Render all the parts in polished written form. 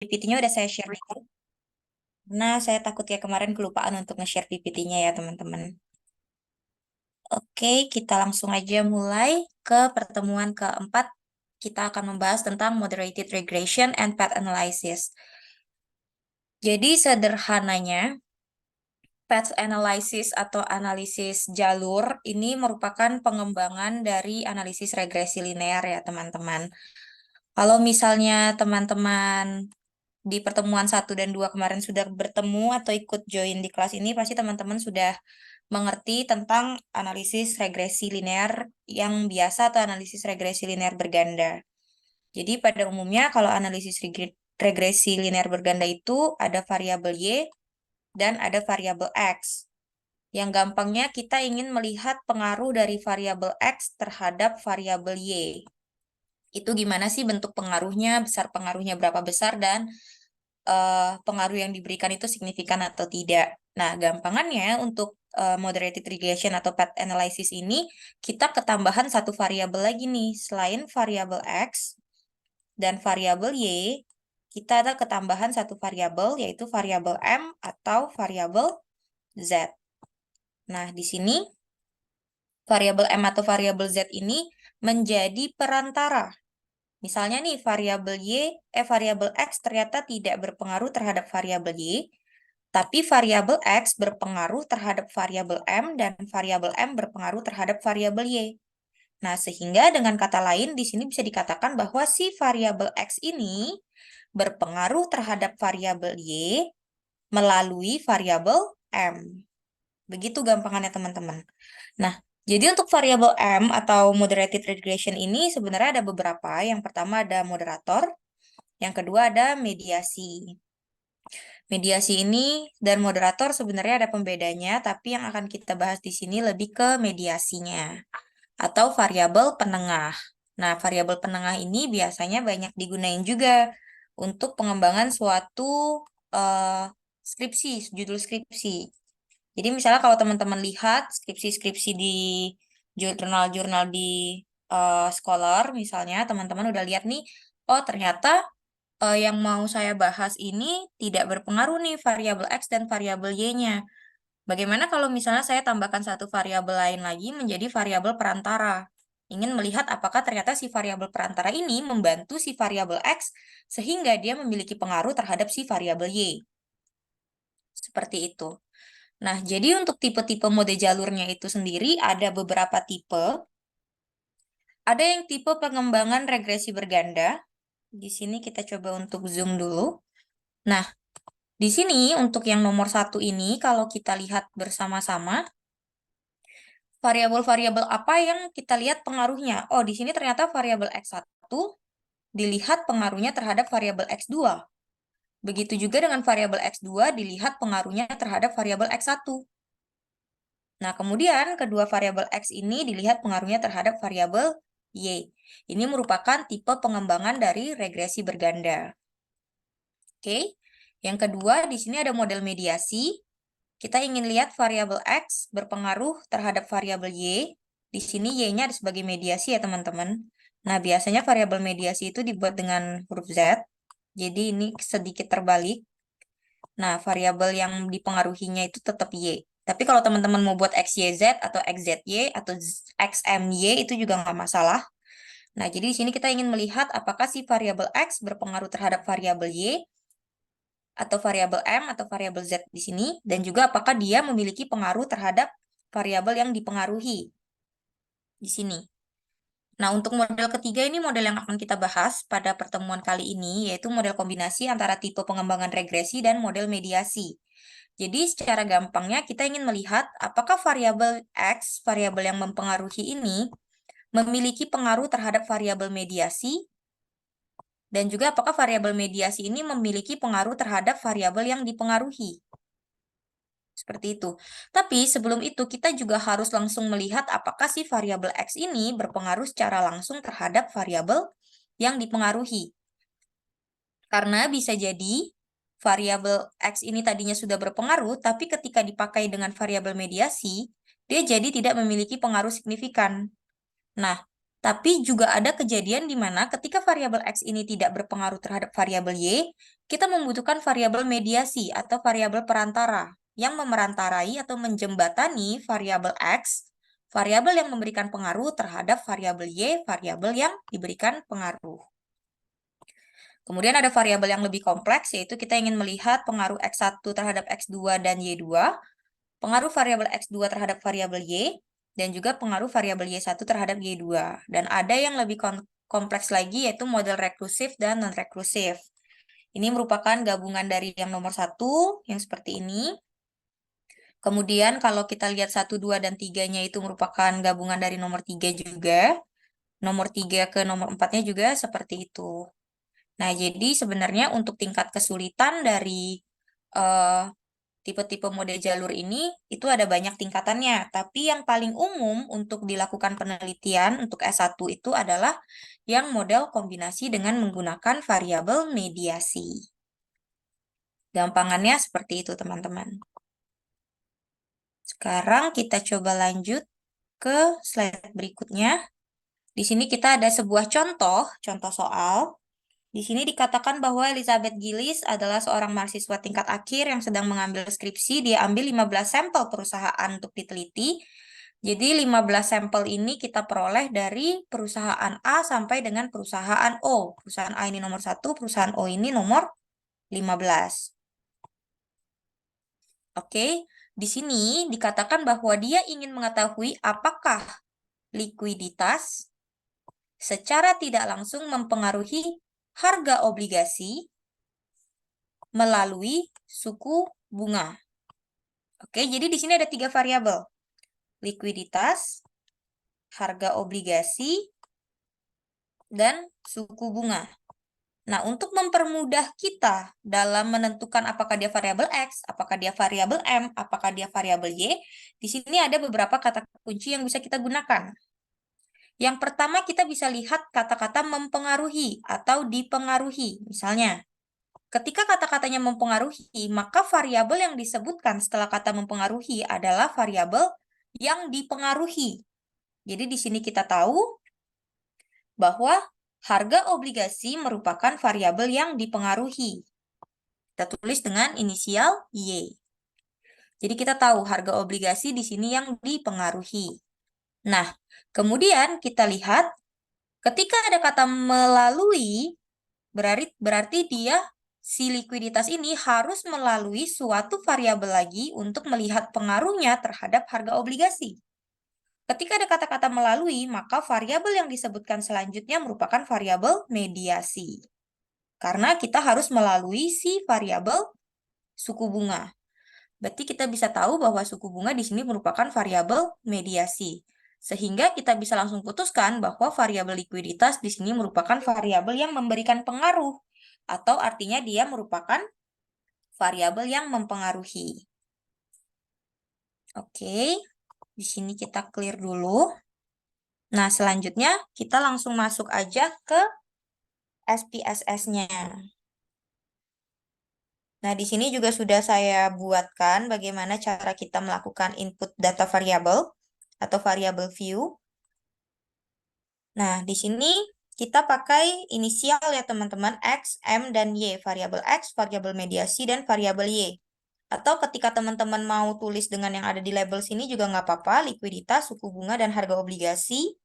PPT-nya udah saya share dulu. Nah, saya takut ya kemarin kelupaan untuk nge-share PPT-nya ya, teman-teman. Oke, kita langsung aja mulai ke pertemuan keempat. Kita akan membahas tentang moderated regression and path analysis. Jadi sederhananya, path analysis atau analisis jalur ini merupakan pengembangan dari analisis regresi linear ya, teman-teman. Kalau misalnya teman-teman di pertemuan 1 dan 2 kemarin sudah bertemu atau ikut join di kelas ini, pasti teman-teman sudah mengerti tentang analisis regresi linear yang biasa atau analisis regresi linear berganda. Jadi pada umumnya kalau analisis regresi linear berganda itu ada variabel Y dan ada variabel X. Yang gampangnya kita ingin melihat pengaruh dari variabel X terhadap variabel Y. Itu gimana sih bentuk pengaruhnya, besar pengaruhnya berapa besar, dan pengaruh yang diberikan itu signifikan atau tidak. Nah, gampangannya untuk moderated regression atau path analysis ini, kita ketambahan satu variabel lagi nih. Selain variabel X dan variabel Y, kita ada ketambahan satu variabel, yaitu variabel M atau variabel Z. Nah, di sini variabel M atau variabel Z ini menjadi perantara. Misalnya nih, variabel X ternyata tidak berpengaruh terhadap variabel Y, tapi variabel X berpengaruh terhadap variabel M dan variabel M berpengaruh terhadap variabel Y. Nah, sehingga dengan kata lain di sini bisa dikatakan bahwa si variabel X ini berpengaruh terhadap variabel Y melalui variabel M. Begitu gampangannya, teman-teman. Nah, jadi untuk variabel M atau moderated regression ini sebenarnya ada beberapa. Yang pertama ada moderator, yang kedua ada mediasi. Mediasi ini dan moderator sebenarnya ada pembedanya, tapi yang akan kita bahas di sini lebih ke mediasinya atau variabel penengah. Nah, variabel penengah ini biasanya banyak digunain juga untuk pengembangan suatu skripsi, judul skripsi. Jadi misalnya kalau teman-teman lihat skripsi-skripsi di jurnal-jurnal di Scholar, misalnya teman-teman udah lihat nih, oh ternyata yang mau saya bahas ini tidak berpengaruh nih variabel X dan variabel Y-nya. Bagaimana kalau misalnya saya tambahkan satu variabel lain lagi menjadi variabel perantara? Ingin melihat apakah ternyata si variabel perantara ini membantu si variabel X sehingga dia memiliki pengaruh terhadap si variabel Y. Seperti itu. Nah, jadi untuk tipe-tipe mode jalurnya itu sendiri ada beberapa tipe. Ada yang tipe pengembangan regresi berganda. Di sini kita coba untuk zoom dulu. Nah, di sini untuk yang nomor 1 ini, kalau kita lihat bersama-sama, variabel-variabel apa yang kita lihat pengaruhnya? Oh, di sini ternyata variabel X1 dilihat pengaruhnya terhadap variabel X2. Begitu juga dengan variabel X2 dilihat pengaruhnya terhadap variabel X1. Nah, kemudian kedua variabel X ini dilihat pengaruhnya terhadap variabel Y. Ini merupakan tipe pengembangan dari regresi berganda. Oke. Yang kedua, di sini ada model mediasi. Kita ingin lihat variabel X berpengaruh terhadap variabel Y. Di sini Y-nya ada sebagai mediasi ya, teman-teman. Nah, biasanya variabel mediasi itu dibuat dengan huruf Z. Jadi ini sedikit terbalik. Nah, variabel yang dipengaruhinya itu tetap Y. Tapi kalau teman-teman mau buat XYZ atau XZY atau XMY itu juga nggak masalah. Nah, jadi di sini kita ingin melihat apakah si variabel X berpengaruh terhadap variabel Y atau variabel M atau variabel Z di sini, dan juga apakah dia memiliki pengaruh terhadap variabel yang dipengaruhi di sini. Nah, untuk model ketiga ini model yang akan kita bahas pada pertemuan kali ini, yaitu model kombinasi antara tipe pengembangan regresi dan model mediasi. Jadi, secara gampangnya kita ingin melihat apakah variabel X, variabel yang mempengaruhi ini, memiliki pengaruh terhadap variabel mediasi, dan juga apakah variabel mediasi ini memiliki pengaruh terhadap variabel yang dipengaruhi. Seperti itu. Tapi sebelum itu kita juga harus langsung melihat apakah si variabel X ini berpengaruh secara langsung terhadap variabel yang dipengaruhi. Karena bisa jadi variabel X ini tadinya sudah berpengaruh, tapi ketika dipakai dengan variabel mediasi, dia jadi tidak memiliki pengaruh signifikan. Nah, tapi juga ada kejadian di mana ketika variabel X ini tidak berpengaruh terhadap variabel Y, kita membutuhkan variabel mediasi atau variabel perantara yang memerantarai atau menjembatani variabel X, variabel yang memberikan pengaruh terhadap variabel Y, variabel yang diberikan pengaruh. Kemudian ada variabel yang lebih kompleks, yaitu kita ingin melihat pengaruh X1 terhadap X2 dan Y2, pengaruh variabel X2 terhadap variabel Y, dan juga pengaruh variabel Y1 terhadap Y2. Dan ada yang lebih kompleks lagi, yaitu model rekursif dan non-rekursif. Ini merupakan gabungan dari yang nomor 1, yang seperti ini. Kemudian kalau kita lihat 1, 2, dan 3-nya itu merupakan gabungan dari nomor 3 juga. Nomor 3 ke nomor 4-nya juga seperti itu. Nah, jadi sebenarnya untuk tingkat kesulitan dari tipe-tipe mode jalur ini itu ada banyak tingkatannya, tapi yang paling umum untuk dilakukan penelitian untuk S1 itu adalah yang model kombinasi dengan menggunakan variabel mediasi. Gampangannya seperti itu, teman-teman. Sekarang kita coba lanjut ke slide berikutnya. Di sini kita ada sebuah contoh soal. Di sini dikatakan bahwa Elizabeth Gillies adalah seorang mahasiswa tingkat akhir yang sedang mengambil skripsi. Dia ambil 15 sampel perusahaan untuk diteliti. Jadi 15 sampel ini kita peroleh dari perusahaan A sampai dengan perusahaan O. Perusahaan A ini nomor 1, perusahaan O ini nomor 15. Oke, di sini dikatakan bahwa dia ingin mengetahui apakah likuiditas secara tidak langsung mempengaruhi harga obligasi melalui suku bunga. Oke, jadi di sini ada 3 variabel. Likuiditas, harga obligasi, dan suku bunga. Nah, untuk mempermudah kita dalam menentukan apakah dia variabel X, apakah dia variabel M, apakah dia variabel Y, di sini ada beberapa kata kunci yang bisa kita gunakan. Yang pertama, kita bisa lihat kata-kata mempengaruhi atau dipengaruhi. Misalnya, ketika kata-katanya mempengaruhi, maka variabel yang disebutkan setelah kata mempengaruhi adalah variabel yang dipengaruhi. Jadi di sini kita tahu bahwa harga obligasi merupakan variabel yang dipengaruhi. Kita tulis dengan inisial Y. Jadi kita tahu harga obligasi di sini yang dipengaruhi. Nah, kemudian kita lihat ketika ada kata melalui, berarti dia si likuiditas ini harus melalui suatu variabel lagi untuk melihat pengaruhnya terhadap harga obligasi. Ketika ada kata-kata melalui, maka variabel yang disebutkan selanjutnya merupakan variabel mediasi. Karena kita harus melalui si variabel suku bunga. Berarti kita bisa tahu bahwa suku bunga di sini merupakan variabel mediasi. Sehingga kita bisa langsung putuskan bahwa variabel likuiditas di sini merupakan variabel yang memberikan pengaruh. Atau artinya dia merupakan variabel yang mempengaruhi. Oke, di sini kita clear dulu. Nah, selanjutnya kita langsung masuk aja ke SPSS-nya. Nah, di sini juga sudah saya buatkan bagaimana cara kita melakukan input data variabel atau variabel view. Nah, di sini kita pakai inisial ya teman-teman, X, M, dan Y. Variabel X, variabel mediasi, dan variabel Y. Atau ketika teman-teman mau tulis dengan yang ada di label sini juga nggak apa-apa, likuiditas, suku bunga, dan harga obligasi.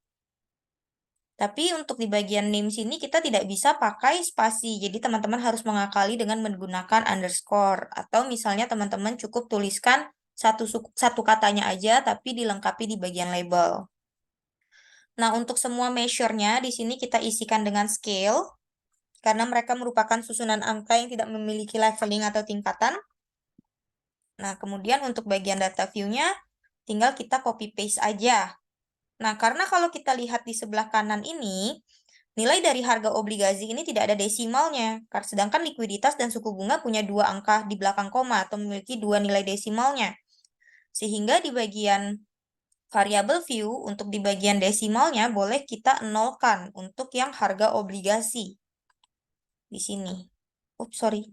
Tapi untuk di bagian name sini kita tidak bisa pakai spasi. Jadi teman-teman harus mengakali dengan menggunakan underscore. Atau misalnya teman-teman cukup tuliskan satu katanya aja tapi dilengkapi di bagian label. Nah, untuk semua measure-nya di sini kita isikan dengan scale. Karena mereka merupakan susunan angka yang tidak memiliki leveling atau tingkatan. Nah, kemudian untuk bagian data view-nya tinggal kita copy paste aja. Nah, karena kalau kita lihat di sebelah kanan ini, nilai dari harga obligasi ini tidak ada desimalnya, sedangkan likuiditas dan suku bunga punya 2 angka di belakang koma atau memiliki 2 nilai desimalnya. Sehingga di bagian variabel view, untuk di bagian desimalnya boleh kita nolkan untuk yang harga obligasi. Di sini. Ups, sorry.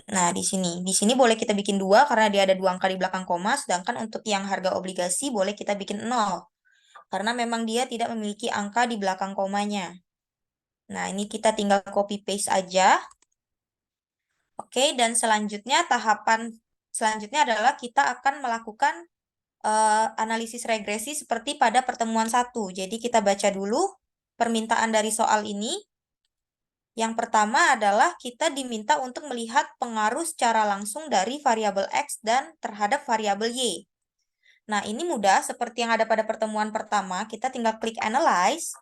Nah, di sini. Di sini boleh kita bikin 2 karena dia ada 2 angka di belakang koma, sedangkan untuk yang harga obligasi boleh kita bikin 0. Karena memang dia tidak memiliki angka di belakang komanya. Nah, ini kita tinggal copy paste aja. Oke, dan selanjutnya tahapan selanjutnya adalah kita akan melakukan analisis regresi seperti pada pertemuan 1. Jadi kita baca dulu permintaan dari soal ini. Yang pertama adalah kita diminta untuk melihat pengaruh secara langsung dari variabel X dan terhadap variabel Y. Nah, ini mudah, seperti yang ada pada pertemuan pertama, kita tinggal klik Analyze,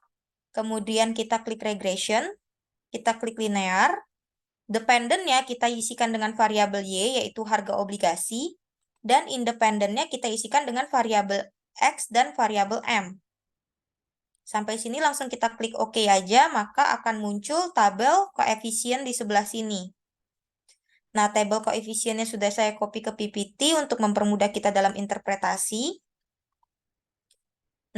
kemudian kita klik Regression, kita klik Linear, dependentnya kita isikan dengan variabel Y, yaitu harga obligasi, dan independentnya kita isikan dengan variabel X dan variabel M. Sampai sini langsung kita klik OK aja, maka akan muncul tabel koefisien di sebelah sini. Nah, tabel koefisiennya sudah saya copy ke PPT untuk mempermudah kita dalam interpretasi.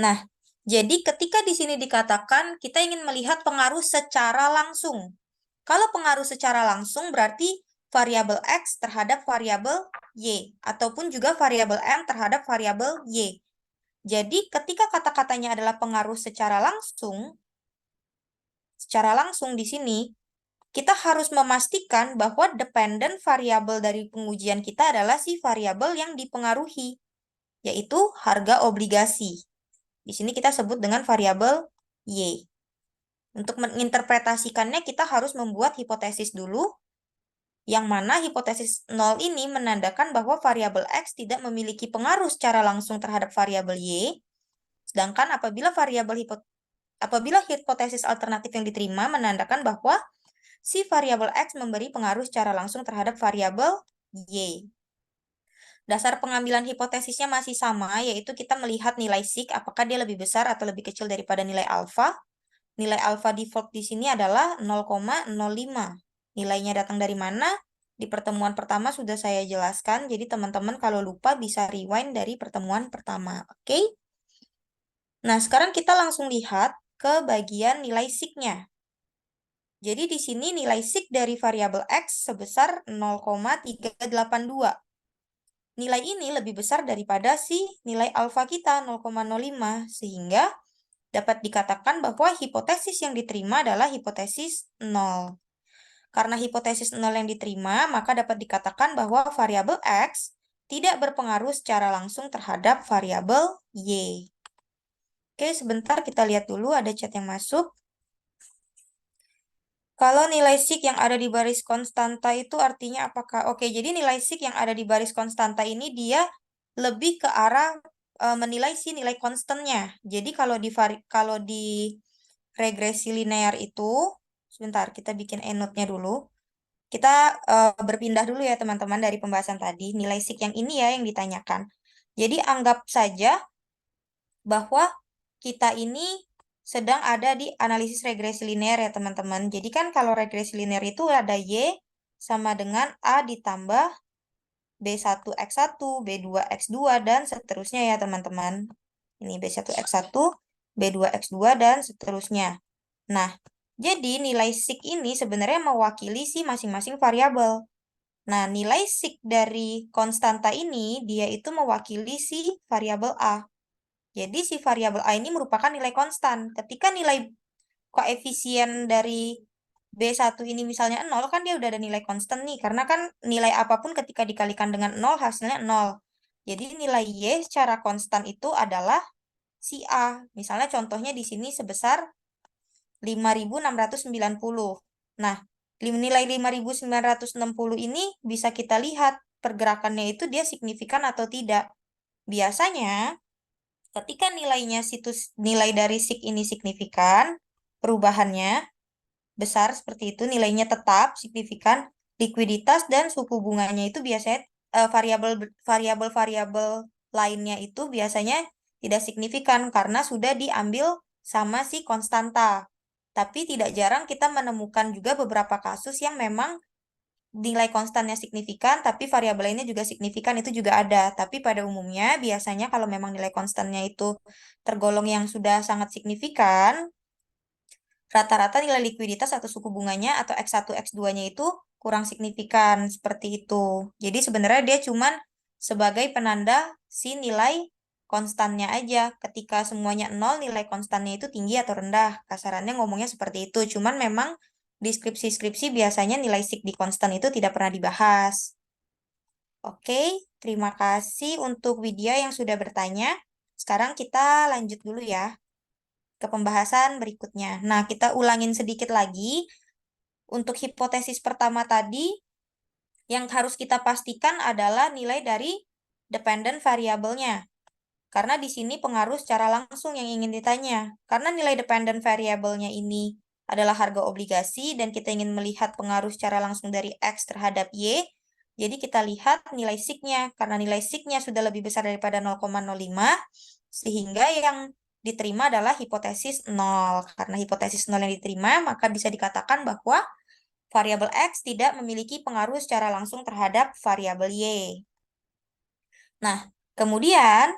Nah, jadi ketika di sini dikatakan kita ingin melihat pengaruh secara langsung. Kalau pengaruh secara langsung berarti variabel X terhadap variabel Y, ataupun juga variabel M terhadap variabel Y. Jadi ketika kata-katanya adalah pengaruh secara langsung di sini, kita harus memastikan bahwa dependent variabel dari pengujian kita adalah si variabel yang dipengaruhi, yaitu harga obligasi. Di sini kita sebut dengan variabel Y. Untuk menginterpretasikannya, kita harus membuat hipotesis dulu, yang mana hipotesis 0 ini menandakan bahwa variabel X tidak memiliki pengaruh secara langsung terhadap variabel Y, sedangkan apabila hipotesis alternatif yang diterima menandakan bahwa si variabel X memberi pengaruh secara langsung terhadap variabel Y. Dasar pengambilan hipotesisnya masih sama, yaitu kita melihat nilai sig, apakah dia lebih besar atau lebih kecil daripada nilai alfa. Nilai alfa default di sini adalah 0,05. Nilainya datang dari mana? Di pertemuan pertama sudah saya jelaskan, jadi teman-teman kalau lupa bisa rewind dari pertemuan pertama. Oke? Nah, sekarang kita langsung lihat ke bagian nilai sig-nya. Jadi di sini nilai sig dari variabel X sebesar 0,382. Nilai ini lebih besar daripada si nilai alfa kita 0,05, sehingga dapat dikatakan bahwa hipotesis yang diterima adalah hipotesis 0. Karena hipotesis 0 yang diterima, maka dapat dikatakan bahwa variabel X tidak berpengaruh secara langsung terhadap variabel Y. Oke, sebentar kita lihat dulu ada chat yang masuk. Kalau nilai sig yang ada di baris konstanta itu artinya apakah? Oke, jadi nilai sig yang ada di baris konstanta ini dia lebih ke arah menilai si nilai konstannya. Jadi kalau di regresi linear itu, sebentar kita bikin ENOTE-nya dulu. Kita berpindah dulu ya teman-teman dari pembahasan tadi. Nilai sig yang ini ya yang ditanyakan. Jadi anggap saja bahwa kita ini sedang ada di analisis regresi linear ya teman-teman. Jadi kan kalau regresi linear itu ada Y sama dengan A ditambah B1X1, B2X2, dan seterusnya ya teman-teman. Ini B1X1, B2X2, dan seterusnya. Nah, jadi nilai sig ini sebenarnya mewakili si masing-masing variabel. Nah, nilai sig dari konstanta ini, dia itu mewakili si variabel A. Jadi si variabel A ini merupakan nilai konstan. Ketika nilai koefisien dari B1 ini misalnya 0, kan dia udah ada nilai konstan nih. Karena kan nilai apapun ketika dikalikan dengan 0, hasilnya 0. Jadi nilai Y secara konstan itu adalah si A. Misalnya contohnya di sini sebesar 5.690. Nah, nilai 5.960 ini bisa kita lihat pergerakannya itu dia signifikan atau tidak. Biasanya ketika nilai dari sig ini signifikan, perubahannya besar seperti itu, nilainya tetap signifikan, likuiditas dan suku bunganya itu biasanya variabel-variabel lainnya itu biasanya tidak signifikan karena sudah diambil sama si konstanta. Tapi tidak jarang kita menemukan juga beberapa kasus yang memang nilai konstannya signifikan, tapi variabel lainnya juga signifikan, itu juga ada. Tapi pada umumnya, biasanya kalau memang nilai konstannya itu tergolong yang sudah sangat signifikan, rata-rata nilai likuiditas atau suku bunganya atau X1, X2-nya itu kurang signifikan, seperti itu. Jadi sebenarnya dia cuman sebagai penanda si nilai konstannya aja. Ketika semuanya 0, nilai konstannya itu tinggi atau rendah. Kasarannya ngomongnya seperti itu. Cuman memang di skripsi-skripsi biasanya nilai sigma konstan itu tidak pernah dibahas. Oke, terima kasih untuk Widya yang sudah bertanya. Sekarang kita lanjut dulu ya ke pembahasan berikutnya. Nah, kita ulangin sedikit lagi. Untuk hipotesis pertama tadi, yang harus kita pastikan adalah nilai dari dependent variabelnya. Karena di sini pengaruh secara langsung yang ingin ditanya. Karena nilai dependent variabelnya ini adalah harga obligasi dan kita ingin melihat pengaruh secara langsung dari X terhadap Y, jadi kita lihat nilai signya. Karena nilai signya sudah lebih besar daripada 0,05, sehingga yang diterima adalah hipotesis 0. Karena hipotesis 0 yang diterima, maka bisa dikatakan bahwa variabel X tidak memiliki pengaruh secara langsung terhadap variabel Y. Nah, kemudian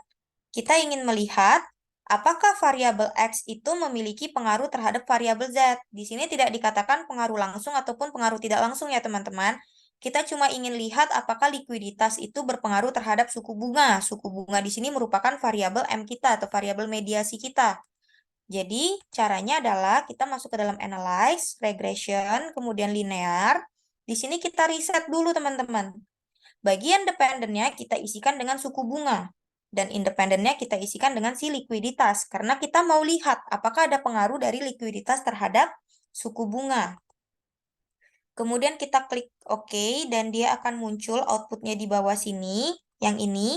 kita ingin melihat apakah variabel X itu memiliki pengaruh terhadap variabel Z. Di sini tidak dikatakan pengaruh langsung ataupun pengaruh tidak langsung ya teman-teman. Kita cuma ingin lihat apakah likuiditas itu berpengaruh terhadap suku bunga. Suku bunga di sini merupakan variabel M kita atau variabel mediasi kita. Jadi caranya adalah kita masuk ke dalam analyze, regression, kemudian linear. Di sini kita riset dulu teman-teman. Bagian dependennya kita isikan dengan suku bunga. Dan independennya kita isikan dengan si likuiditas. Karena kita mau lihat apakah ada pengaruh dari likuiditas terhadap suku bunga. Kemudian kita klik OK dan dia akan muncul outputnya di bawah sini. Yang ini.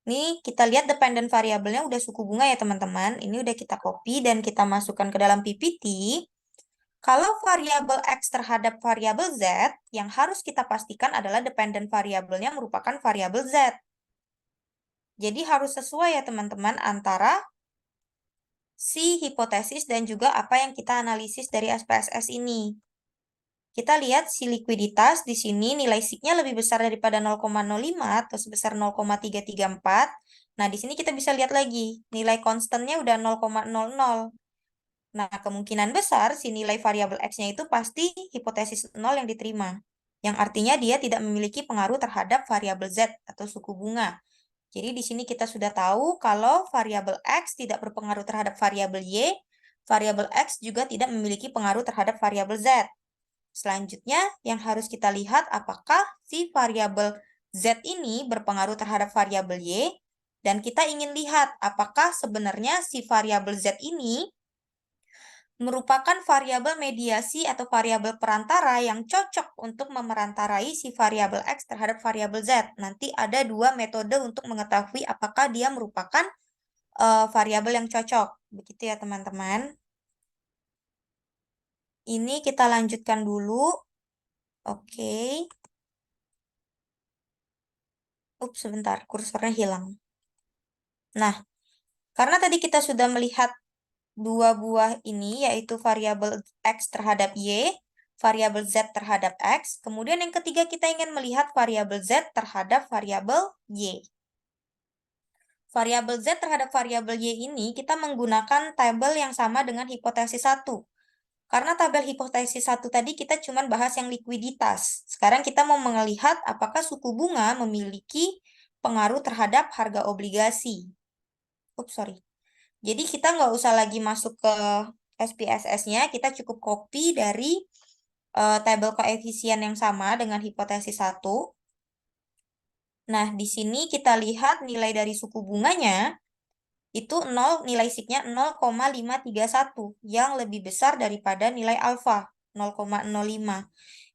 Ini kita lihat dependent variabelnya udah suku bunga ya teman-teman. Ini udah kita copy dan kita masukkan ke dalam PPT. Kalau variabel X terhadap variabel Z, yang harus kita pastikan adalah dependent variabelnya merupakan variabel Z. Jadi harus sesuai ya teman-teman antara si hipotesis dan juga apa yang kita analisis dari SPSS ini. Kita lihat si likuiditas di sini nilai signya lebih besar daripada 0,05 atau sebesar 0,334. Nah, di sini kita bisa lihat lagi nilai konstannya udah 0,00. Nah, kemungkinan besar si nilai variabel X-nya itu pasti hipotesis 0 yang diterima. Yang artinya dia tidak memiliki pengaruh terhadap variabel Z atau suku bunga. Jadi di sini kita sudah tahu kalau variabel X tidak berpengaruh terhadap variabel Y, variabel X juga tidak memiliki pengaruh terhadap variabel Z. Selanjutnya, yang harus kita lihat apakah si variabel Z ini berpengaruh terhadap variabel Y, dan kita ingin lihat apakah sebenarnya si variabel Z ini merupakan variabel mediasi atau variabel perantara yang cocok untuk memerantarai si variabel X terhadap variabel Z. Nanti ada dua metode untuk mengetahui apakah dia merupakan variabel yang cocok. Begitu ya teman-teman. Ini kita lanjutkan dulu. Oke. Ups, sebentar, kursornya hilang. Nah, karena tadi kita sudah melihat dua buah ini, yaitu variabel X terhadap Y, variabel Z terhadap X. Kemudian yang ketiga kita ingin melihat variabel Z terhadap variabel Y. Variabel Z terhadap variabel Y ini kita menggunakan tabel yang sama dengan hipotesis 1. Karena tabel hipotesis 1 tadi kita cuma bahas yang likuiditas. Sekarang kita mau melihat apakah suku bunga memiliki pengaruh terhadap harga obligasi. Ups, sorry. Jadi kita nggak usah lagi masuk ke SPSS-nya, kita cukup copy dari tabel koefisien yang sama dengan hipotesis 1. Nah, di sini kita lihat nilai dari suku bunganya itu 0, nilai signya 0,531 yang lebih besar daripada nilai alfa 0,05.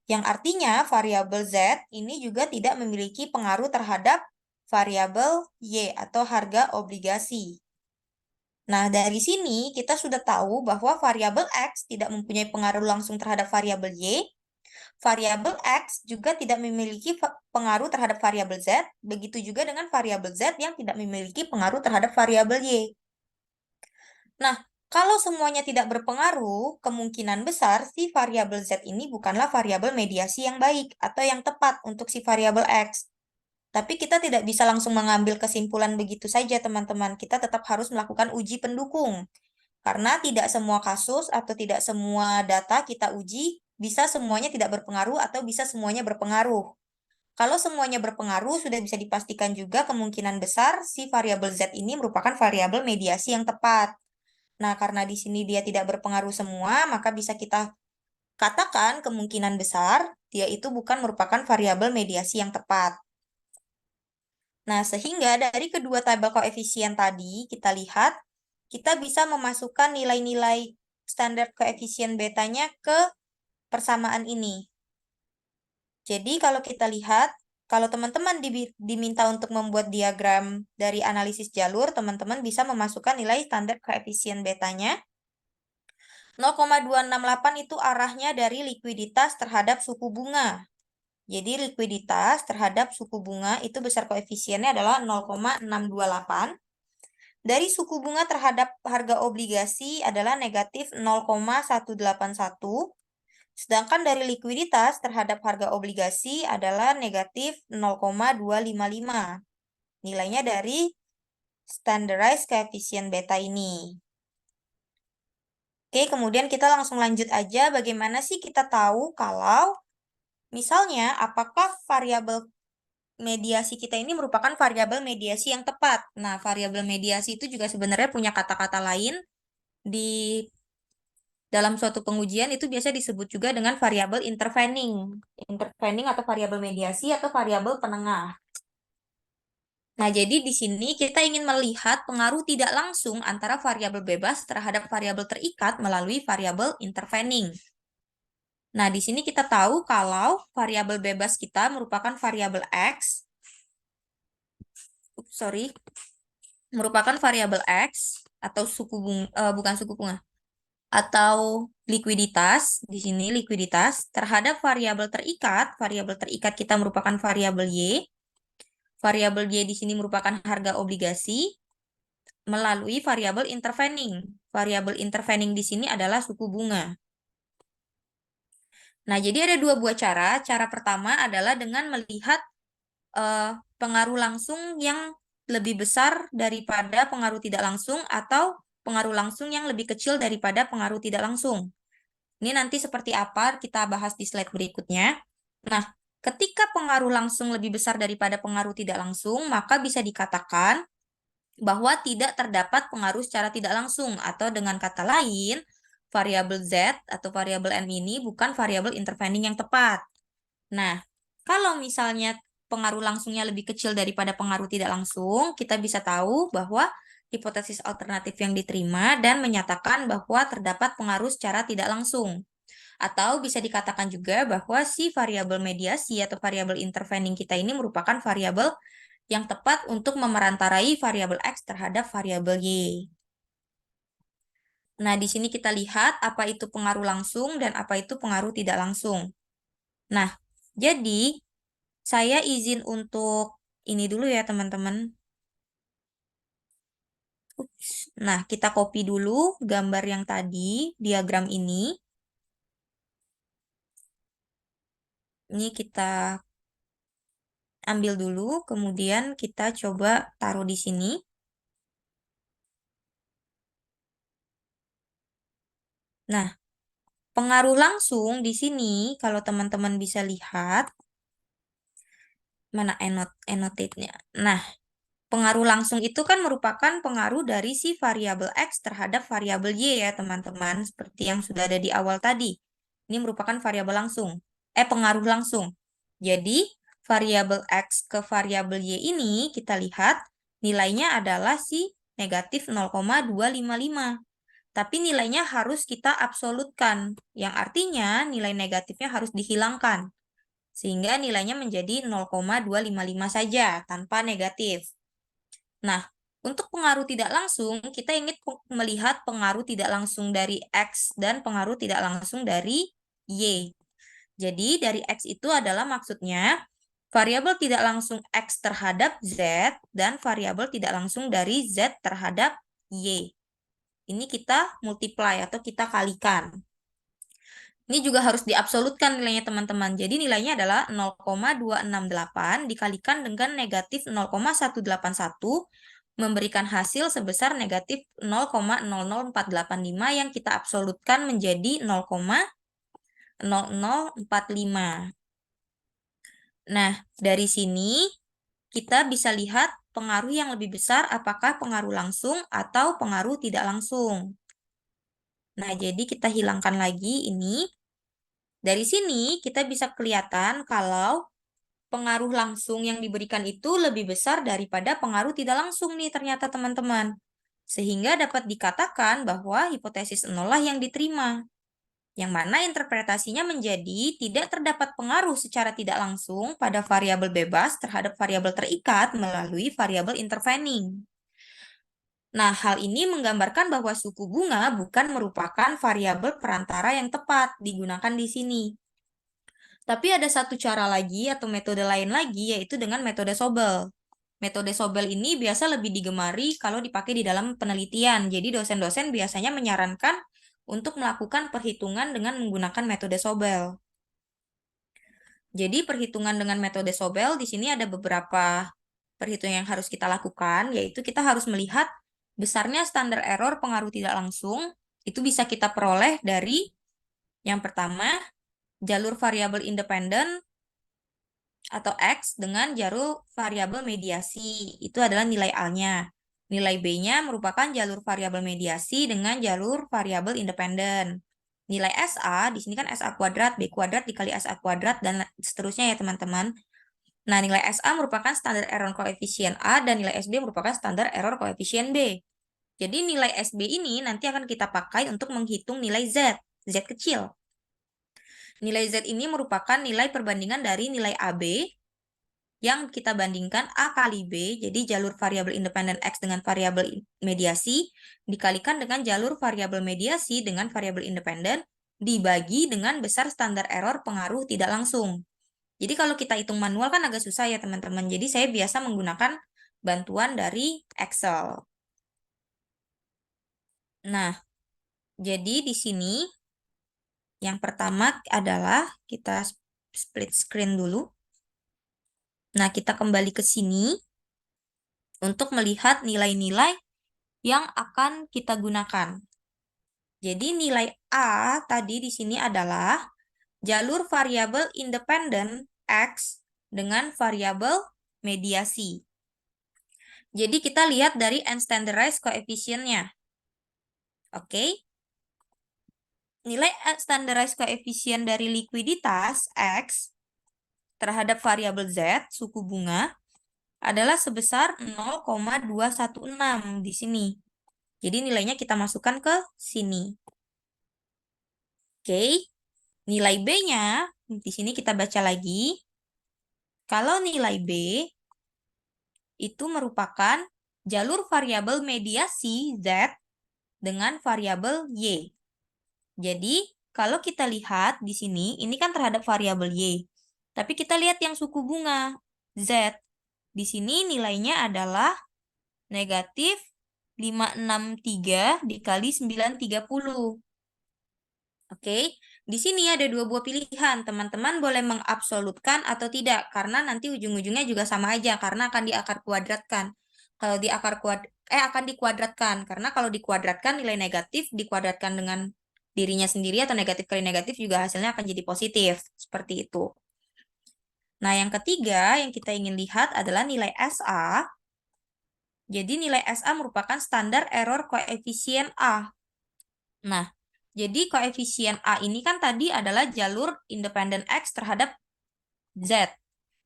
Yang artinya variabel Z ini juga tidak memiliki pengaruh terhadap variabel Y atau harga obligasi. Nah, dari sini kita sudah tahu bahwa variabel X tidak mempunyai pengaruh langsung terhadap variabel Y. Variabel X juga tidak memiliki pengaruh terhadap variabel Z. Begitu juga dengan variabel Z yang tidak memiliki pengaruh terhadap variabel Y. Nah, kalau semuanya tidak berpengaruh, kemungkinan besar si variabel Z ini bukanlah variabel mediasi yang baik atau yang tepat untuk si variabel X. Tapi kita tidak bisa langsung mengambil kesimpulan begitu saja, teman-teman. Kita tetap harus melakukan uji pendukung. Karena tidak semua kasus atau tidak semua data kita uji bisa semuanya tidak berpengaruh atau bisa semuanya berpengaruh. Kalau semuanya berpengaruh, sudah bisa dipastikan juga kemungkinan besar si variabel Z ini merupakan variabel mediasi yang tepat. Nah, karena di sini dia tidak berpengaruh semua, maka bisa kita katakan kemungkinan besar dia itu bukan merupakan variabel mediasi yang tepat. Nah, sehingga dari kedua tabel koefisien tadi, kita lihat, kita bisa memasukkan nilai-nilai standar koefisien betanya ke persamaan ini. Jadi kalau kita lihat, kalau teman-teman diminta untuk membuat diagram dari analisis jalur, teman-teman bisa memasukkan nilai standar koefisien betanya. 0,268 itu arahnya dari likuiditas terhadap suku bunga. Jadi likuiditas terhadap suku bunga itu besar koefisiennya adalah 0,628. Dari suku bunga terhadap harga obligasi adalah negatif 0,181. Sedangkan dari likuiditas terhadap harga obligasi adalah negatif 0,255. Nilainya dari standardized coefficient beta ini. Oke, kemudian kita langsung lanjut aja bagaimana sih kita tahu kalau misalnya apakah variabel mediasi kita ini merupakan variabel mediasi yang tepat. Nah, variabel mediasi itu juga sebenarnya punya kata-kata lain di dalam suatu pengujian itu biasa disebut juga dengan variabel intervening. Intervening atau variabel mediasi atau variabel penengah. Nah, jadi di sini kita ingin melihat pengaruh tidak langsung antara variabel bebas terhadap variabel terikat melalui variabel intervening. Nah, di sini kita tahu kalau variabel bebas kita merupakan variabel X, merupakan variabel X atau bukan suku bunga, atau likuiditas, di sini likuiditas terhadap variabel terikat kita merupakan variabel Y. Variabel Y di sini merupakan harga obligasi melalui variabel intervening. Variabel intervening di sini adalah suku bunga. Nah, jadi ada dua buah cara. Cara pertama adalah dengan melihat pengaruh langsung yang lebih besar daripada pengaruh tidak langsung atau pengaruh langsung yang lebih kecil daripada pengaruh tidak langsung. Ini nanti seperti apa kita bahas di slide berikutnya. Nah, ketika pengaruh langsung lebih besar daripada pengaruh tidak langsung, maka bisa dikatakan bahwa tidak terdapat pengaruh secara tidak langsung, atau dengan kata lain, variabel Z atau variabel M ini bukan variabel intervening yang tepat. Nah, kalau misalnya pengaruh langsungnya lebih kecil daripada pengaruh tidak langsung, kita bisa tahu bahwa hipotesis alternatif yang diterima dan menyatakan bahwa terdapat pengaruh secara tidak langsung. Atau bisa dikatakan juga bahwa si variabel mediasi atau variabel intervening kita ini merupakan variabel yang tepat untuk memerantarai variabel X terhadap variabel Y. Nah, di sini kita lihat apa itu pengaruh langsung dan apa itu pengaruh tidak langsung. Nah, jadi saya izin untuk ini dulu ya, teman-teman. Nah, kita copy dulu gambar yang tadi, diagram ini. Ini kita ambil dulu, kemudian kita coba taruh di sini. Nah, pengaruh langsung di sini, kalau teman-teman bisa lihat, mana annotate-nya. Nah, pengaruh langsung itu kan merupakan pengaruh dari si variabel X terhadap variabel Y ya, teman-teman. Seperti yang sudah ada di awal tadi. Ini merupakan variabel langsung. Pengaruh langsung. Jadi, variabel X ke variabel Y ini kita lihat nilainya adalah si negatif 0,255. Tapi nilainya harus kita absolutkan. Yang artinya nilai negatifnya harus dihilangkan. Sehingga nilainya menjadi 0,255 saja tanpa negatif. Nah, untuk pengaruh tidak langsung, kita ingin melihat pengaruh tidak langsung dari X dan pengaruh tidak langsung dari Y. Jadi, dari X itu adalah maksudnya variabel tidak langsung X terhadap Z dan variabel tidak langsung dari Z terhadap Y. Ini kita multiply atau kita kalikan. Ini juga harus diabsolutkan nilainya, teman-teman. Jadi nilainya adalah 0,268 dikalikan dengan negatif 0,1881 memberikan hasil sebesar negatif 0,00485 yang kita absolutkan menjadi 0,0045. Nah, dari sini kita bisa lihat pengaruh yang lebih besar apakah pengaruh langsung atau pengaruh tidak langsung. Nah, jadi kita hilangkan lagi ini. Dari sini kita bisa kelihatan kalau pengaruh langsung yang diberikan itu lebih besar daripada pengaruh tidak langsung nih ternyata teman-teman. Sehingga dapat dikatakan bahwa hipotesis nol lah yang diterima. Yang mana interpretasinya menjadi tidak terdapat pengaruh secara tidak langsung pada variabel bebas terhadap variabel terikat melalui variabel intervening. Nah, hal ini menggambarkan bahwa suku bunga bukan merupakan variabel perantara yang tepat digunakan di sini. Tapi ada satu cara lagi atau metode lain lagi, yaitu dengan metode Sobel. Metode Sobel ini biasa lebih digemari kalau dipakai di dalam penelitian. Jadi dosen-dosen biasanya menyarankan untuk melakukan perhitungan dengan menggunakan metode Sobel. Jadi perhitungan dengan metode Sobel di sini ada beberapa perhitungan yang harus kita lakukan, yaitu kita harus melihat besarnya standar error pengaruh tidak langsung. Itu bisa kita peroleh dari yang pertama, jalur variabel independen atau X dengan jalur variabel mediasi. Itu adalah nilai A-nya. Nilai B-nya merupakan jalur variabel mediasi dengan jalur variabel independen. Nilai SA, di sini kan SA kuadrat, B kuadrat dikali SA kuadrat, dan seterusnya ya teman-teman. Nah, nilai SA merupakan standar error koefisien A dan nilai SB merupakan standar error koefisien B. Jadi nilai SB ini nanti akan kita pakai untuk menghitung nilai Z, Z kecil. Nilai Z ini merupakan nilai perbandingan dari nilai AB yang kita bandingkan A kali B, jadi jalur variabel independen X dengan variabel mediasi, dikalikan dengan jalur variabel mediasi dengan variabel independen, dibagi dengan besar standar error pengaruh tidak langsung. Jadi kalau kita hitung manual kan agak susah ya teman-teman, jadi saya biasa menggunakan bantuan dari Excel. Nah, jadi di sini yang pertama adalah kita split screen dulu. Nah, kita kembali ke sini untuk melihat nilai-nilai yang akan kita gunakan. Jadi nilai A tadi di sini adalah jalur variabel independen X dengan variabel mediasi. Jadi kita lihat dari unstandardized coefficient-nya. Oke. Nilai standardized coefficient dari likuiditas X terhadap variabel Z, suku bunga, adalah sebesar 0,216 di sini. Jadi nilainya kita masukkan ke sini. Oke, nilai B-nya, di sini kita baca lagi. Kalau nilai B itu merupakan jalur variabel mediasi Z dengan variabel Y. Jadi, kalau kita lihat di sini, ini kan terhadap variabel Y. Tapi kita lihat yang suku bunga, Z. Di sini nilainya adalah negatif 563 dikali 930. Oke, di sini ada dua buah pilihan. Teman-teman boleh mengabsolutkan atau tidak, karena nanti ujung-ujungnya juga sama aja, karena akan diakar kuadratkan. Kalau di akan dikuadratkan, karena kalau dikuadratkan nilai negatif dikuadratkan dengan dirinya sendiri atau negatif kali negatif juga hasilnya akan jadi positif, seperti itu. Nah, yang ketiga yang kita ingin lihat adalah nilai SA. Jadi nilai SA merupakan standar error koefisien A. Nah, jadi koefisien A ini kan tadi adalah jalur independen X terhadap Z.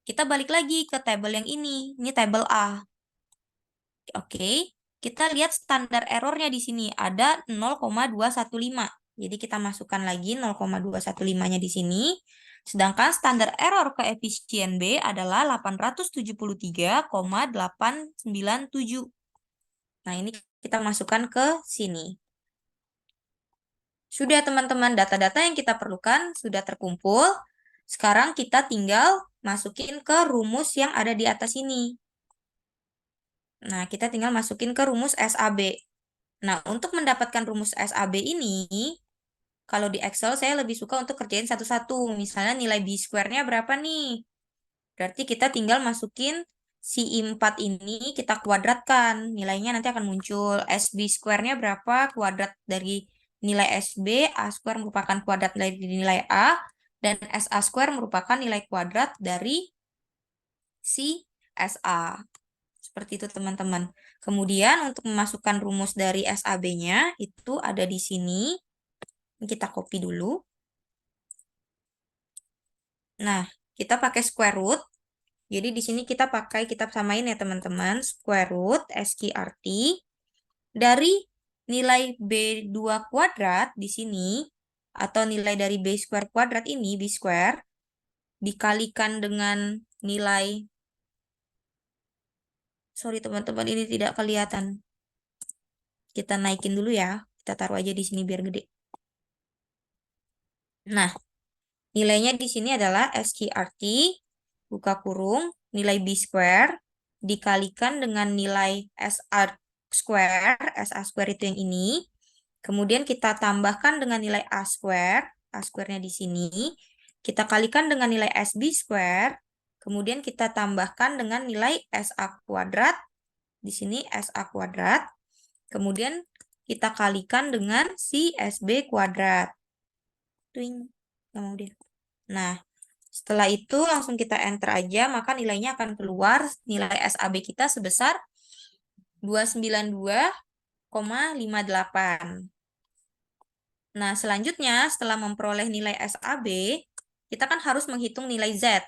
Kita balik lagi ke tabel yang ini tabel A. Oke, kita lihat standar errornya di sini ada 0,215. Jadi kita masukkan lagi 0,215-nya di sini. Sedangkan standar error koefisien B adalah 873,897. Nah, ini kita masukkan ke sini. Sudah teman-teman, data-data yang kita perlukan sudah terkumpul. Sekarang kita tinggal masukin ke rumus yang ada di atas ini. Nah, kita tinggal masukin ke rumus SAB. Nah, untuk mendapatkan rumus SAB ini, kalau di Excel saya lebih suka untuk kerjain satu-satu. Misalnya nilai B square-nya berapa nih? Berarti kita tinggal masukin si 4 ini kita kuadratkan. Nilainya nanti akan muncul. SB square-nya berapa? Kuadrat dari nilai SB. A square merupakan kuadrat dari nilai A. Dan SA square merupakan nilai kuadrat dari si SA. Seperti itu teman-teman. Kemudian untuk memasukkan rumus dari SAB-nya itu ada di sini. Kita copy dulu. Nah, kita pakai square root. Jadi di sini kita samain ya teman-teman. Square root SQRT dari nilai B2 kuadrat di sini atau nilai dari B square kuadrat ini, B square, dikalikan dengan nilai, sorry teman-teman ini tidak kelihatan. Kita naikin dulu ya. Kita taruh aja di sini biar gede. Nah, nilainya di sini adalah SQRT, buka kurung, nilai B square, dikalikan dengan nilai SA square itu yang ini. Kemudian kita tambahkan dengan nilai A square-nya di sini. Kita kalikan dengan nilai SB square. Kemudian kita tambahkan dengan nilai SA kuadrat. Di sini SA kuadrat. Kemudian kita kalikan dengan si SB kuadrat. Nah, setelah itu langsung kita enter aja, maka nilainya akan keluar nilai SAB kita sebesar 292,58. Nah, selanjutnya setelah memperoleh nilai SAB, kita kan harus menghitung nilai Z.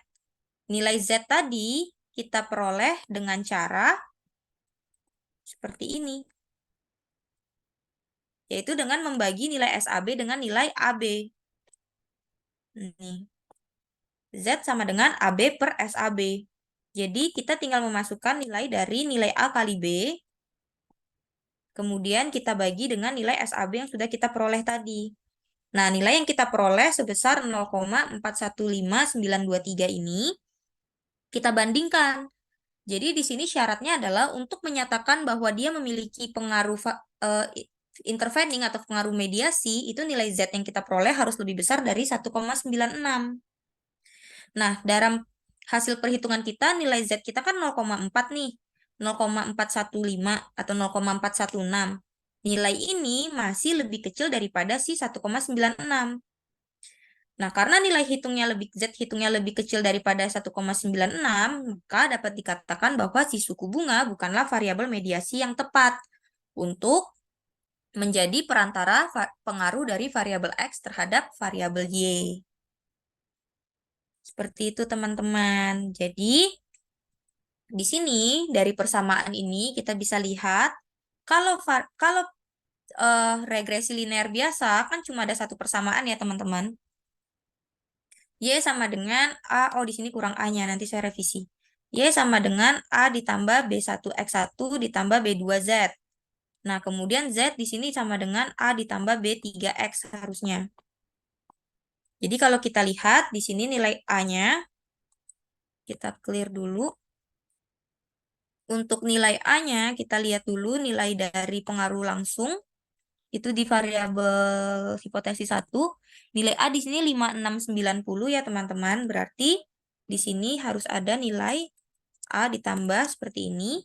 Nilai Z tadi kita peroleh dengan cara seperti ini. Yaitu dengan membagi nilai SAB dengan nilai AB. Nih. Z sama dengan AB per SAB. Jadi kita tinggal memasukkan nilai dari nilai A kali B. Kemudian kita bagi dengan nilai SAB yang sudah kita peroleh tadi. Nah, nilai yang kita peroleh sebesar 0,415923 ini kita bandingkan. Jadi di sini syaratnya adalah untuk menyatakan bahwa dia memiliki pengaruh intervening atau pengaruh mediasi, itu nilai Z yang kita peroleh harus lebih besar dari 1,96. Nah, dalam hasil perhitungan kita, nilai Z kita kan 0,4 nih. 0,415 atau 0,416. Nilai ini masih lebih kecil daripada si 1,96. Nah, karena nilai Z hitungnya lebih kecil daripada 1,96, maka dapat dikatakan bahwa si suku bunga bukanlah variabel mediasi yang tepat untuk menjadi perantara pengaruh dari variabel X terhadap variabel Y. Seperti itu, teman-teman. Jadi, di sini dari persamaan ini kita bisa lihat kalau regresi linear biasa kan cuma ada satu persamaan ya, teman-teman. Y sama dengan A, oh di sini kurang A-nya, nanti saya revisi. Y sama dengan A ditambah B1X1 ditambah B2Z. Nah, kemudian Z di sini sama dengan A ditambah B3X harusnya. Jadi kalau kita lihat di sini nilai A-nya, kita clear dulu. Untuk nilai A-nya, kita lihat dulu nilai dari pengaruh langsung. Itu di variabel hipotesis 1. Nilai A di sini 5690 ya teman-teman. Berarti di sini harus ada nilai A ditambah seperti ini.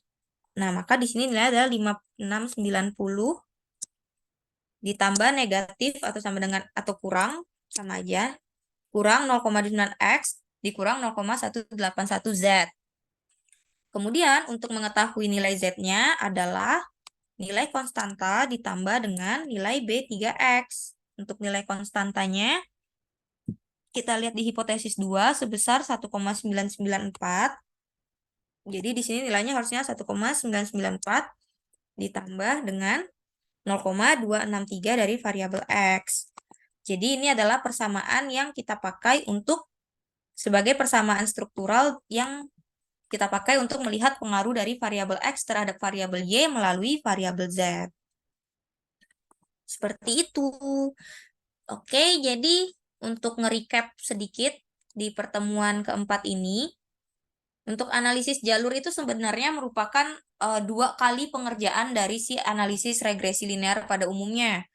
Nah, maka di sini nilai adalah 5690 ditambah negatif atau sama dengan atau kurang, sama aja. Kurang 0,9X dikurang 0,181Z. Kemudian untuk mengetahui nilai Z-nya adalah nilai konstanta ditambah dengan nilai B3X. Untuk nilai konstantanya, kita lihat di hipotesis 2 sebesar 1,994. Jadi di sini nilainya harusnya 1,994 ditambah dengan 0,263 dari variabel X. Jadi ini adalah persamaan yang kita pakai untuk sebagai persamaan struktural yang kita pakai untuk melihat pengaruh dari variabel X terhadap variabel Y melalui variabel Z. Seperti itu. Oke, jadi untuk nge-recap sedikit di pertemuan keempat ini, untuk analisis jalur itu sebenarnya merupakan 2 kali pengerjaan dari si analisis regresi linear pada umumnya.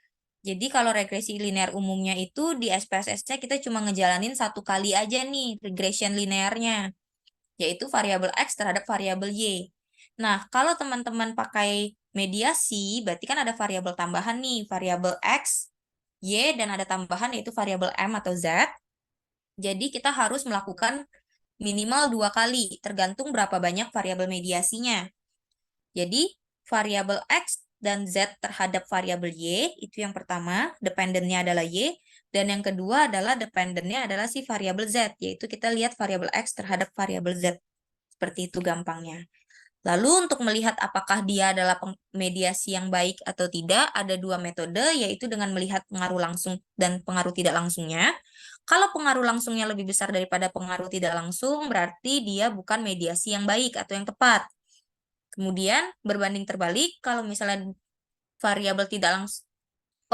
Jadi kalau regresi linear umumnya itu di SPSS-nya kita cuma ngejalanin 1 kali aja nih regression linearnya, yaitu variabel X terhadap variabel Y. Nah, kalau teman-teman pakai mediasi, berarti kan ada variabel tambahan nih, variabel X, Y, dan ada tambahan yaitu variabel M atau Z. Jadi kita harus melakukan minimal 2 kali, tergantung berapa banyak variabel mediasinya. Jadi, variabel X dan Z terhadap variabel Y, itu yang pertama, dependennya adalah Y, dan yang kedua adalah dependennya adalah si variabel Z, yaitu kita lihat variabel X terhadap variabel Z. Seperti itu gampangnya. Lalu untuk melihat apakah dia adalah mediasi yang baik atau tidak, ada dua metode, yaitu dengan melihat pengaruh langsung dan pengaruh tidak langsungnya. Kalau pengaruh langsungnya lebih besar daripada pengaruh tidak langsung, berarti dia bukan mediasi yang baik atau yang tepat. Kemudian berbanding terbalik, kalau misalnya variabel tidak langsung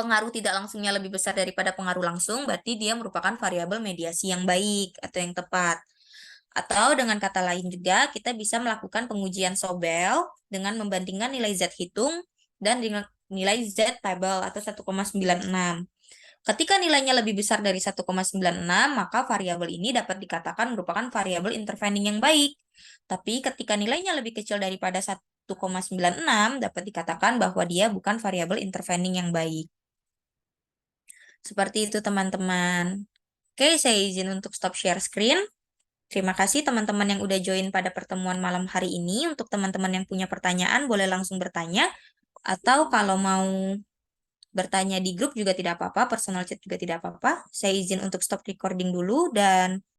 pengaruh tidak langsungnya lebih besar daripada pengaruh langsung, berarti dia merupakan variabel mediasi yang baik atau yang tepat. Atau dengan kata lain juga, kita bisa melakukan pengujian Sobel dengan membandingkan nilai Z hitung dan dengan nilai Z tabel atau 1,96. Ketika nilainya lebih besar dari 1,96, maka variabel ini dapat dikatakan merupakan variabel intervening yang baik. Tapi ketika nilainya lebih kecil daripada 1,96, dapat dikatakan bahwa dia bukan variabel intervening yang baik. Seperti itu teman-teman. Oke, saya izin untuk stop share screen. Terima kasih teman-teman yang udah join pada pertemuan malam hari ini. Untuk teman-teman yang punya pertanyaan, boleh langsung bertanya. Atau kalau mau bertanya di grup juga tidak apa-apa, personal chat juga tidak apa-apa. Saya izin untuk stop recording dulu dan